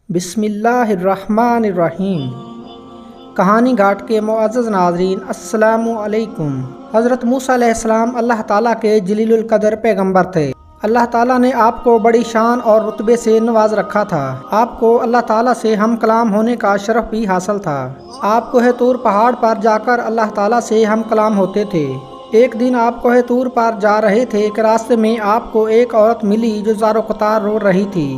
بسم اللہ الرحمن الرحیم۔ کہانی گھاٹ کے معزز ناظرین، السلام علیکم۔ حضرت موسیٰ علیہ السلام اللہ تعالیٰ کے جلیل القدر پیغمبر تھے۔ اللہ تعالیٰ نے آپ کو بڑی شان اور رتبے سے نواز رکھا تھا۔ آپ کو اللہ تعالیٰ سے ہم کلام ہونے کا شرف بھی حاصل تھا۔ آپ کوہ طور پہاڑ پر جا کر اللہ تعالیٰ سے ہم کلام ہوتے تھے۔ ایک دن آپ کوہ طور پر جا رہے تھے کہ راستے میں آپ کو ایک عورت ملی جو زار و قطار رو رہی تھی۔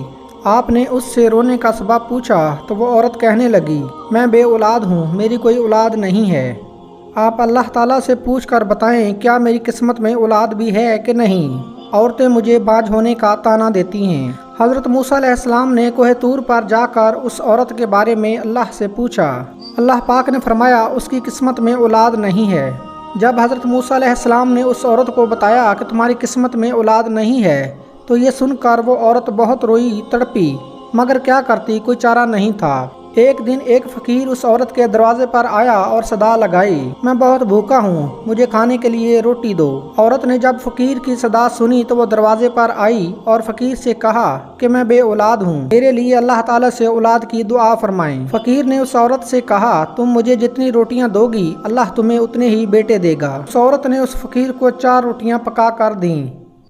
آپ نے اس سے رونے کا سبب پوچھا تو وہ عورت کہنے لگی، میں بے اولاد ہوں، میری کوئی اولاد نہیں ہے۔ آپ اللہ تعالیٰ سے پوچھ کر بتائیں کیا میری قسمت میں اولاد بھی ہے کہ نہیں؟ عورتیں مجھے باج ہونے کا طعنہ دیتی ہیں۔ حضرت موسیٰ علیہ السلام نے کوہ طور پر جا کر اس عورت کے بارے میں اللہ سے پوچھا۔ اللہ پاک نے فرمایا اس کی قسمت میں اولاد نہیں ہے۔ جب حضرت موسیٰ علیہ السلام نے اس عورت کو بتایا کہ تمہاری قسمت میں اولاد نہیں ہے تو یہ سن کر وہ عورت بہت روئی، تڑپی، مگر کیا کرتی، کوئی چارہ نہیں تھا۔ ایک دن ایک فقیر اس عورت کے دروازے پر آیا اور صدا لگائی، میں بہت بھوکا ہوں، مجھے کھانے کے لیے روٹی دو۔ عورت نے جب فقیر کی صدا سنی تو وہ دروازے پر آئی اور فقیر سے کہا کہ میں بے اولاد ہوں، میرے لیے اللہ تعالیٰ سے اولاد کی دعا فرمائیں۔ فقیر نے اس عورت سے کہا، تم مجھے جتنی روٹیاں دو گی اللہ تمہیں اتنے ہی بیٹے دے گا۔ اس عورت نے اس فقیر کو 4 روٹیاں پکا کر دیں۔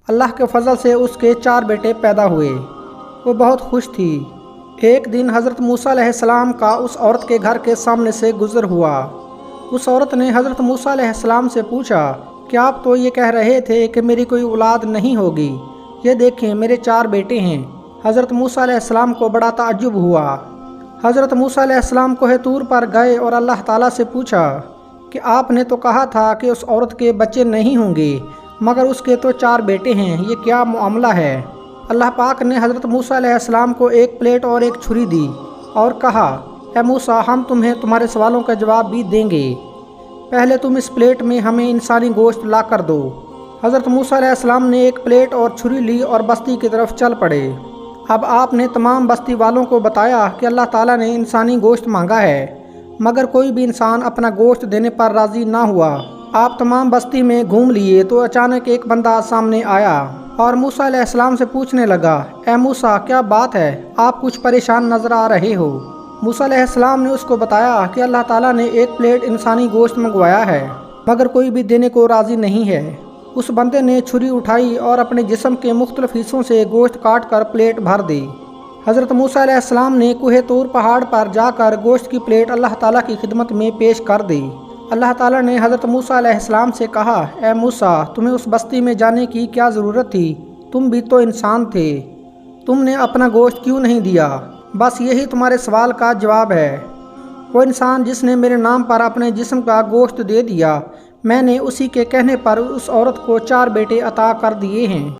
اللہ کے فضل سے اس کے 4 بیٹے پیدا ہوئے۔ وہ بہت خوش تھی۔ ایک دن حضرت موسیٰ علیہ السلام کا اس عورت کے گھر کے سامنے سے گزر ہوا۔ اس عورت نے حضرت موسیٰ علیہ السلام سے پوچھا کہ آپ تو یہ کہہ رہے تھے کہ میری کوئی اولاد نہیں ہوگی، یہ دیکھیں میرے 4 بیٹے ہیں۔ حضرت موسیٰ علیہ السلام کو بڑا تعجب ہوا۔ حضرت موسیٰ علیہ السلام کوہ طور پر گئے اور اللہ تعالیٰ سے پوچھا کہ آپ نے تو کہا تھا کہ اس عورت کے بچے نہیں ہوں گے، مگر اس کے تو 4 بیٹے ہیں، یہ کیا معاملہ ہے؟ اللہ پاک نے حضرت موسیٰ علیہ السلام کو ایک پلیٹ اور ایک چھری دی اور کہا، اے موسیٰ ہم تمہیں تمہارے سوالوں کا جواب بھی دیں گے، پہلے تم اس پلیٹ میں ہمیں انسانی گوشت لا کر دو۔ حضرت موسیٰ علیہ السلام نے ایک پلیٹ اور چھری لی اور بستی کی طرف چل پڑے۔ اب آپ نے تمام بستی والوں کو بتایا کہ اللہ تعالیٰ نے انسانی گوشت مانگا ہے، مگر کوئی بھی انسان اپنا گوشت دینے پر راضی نہ ہوا۔ آپ تمام بستی میں گھوم لیے تو اچانک ایک بندہ سامنے آیا اور موسیٰ علیہ السلام سے پوچھنے لگا، اے موسیٰ کیا بات ہے، آپ کچھ پریشان نظر آ رہے ہو؟ موسیٰ علیہ السلام نے اس کو بتایا کہ اللہ تعالیٰ نے ایک پلیٹ انسانی گوشت منگوایا ہے، مگر کوئی بھی دینے کو راضی نہیں ہے۔ اس بندے نے چھری اٹھائی اور اپنے جسم کے مختلف حصوں سے گوشت کاٹ کر پلیٹ بھر دی۔ حضرت موسیٰ علیہ السلام نے کوہ طور پہاڑ پر جا کر گوشت کی پلیٹ اللہ تعالیٰ کی خدمت میں پیش کر دی۔ اللہ تعالیٰ نے حضرت موسیٰ علیہ السلام سے کہا، اے موسیٰ تمہیں اس بستی میں جانے کی کیا ضرورت تھی، تم بھی تو انسان تھے، تم نے اپنا گوشت کیوں نہیں دیا؟ بس یہی تمہارے سوال کا جواب ہے۔ وہ انسان جس نے میرے نام پر اپنے جسم کا گوشت دے دیا، میں نے اسی کے کہنے پر اس عورت کو 4 بیٹے عطا کر دیے ہیں۔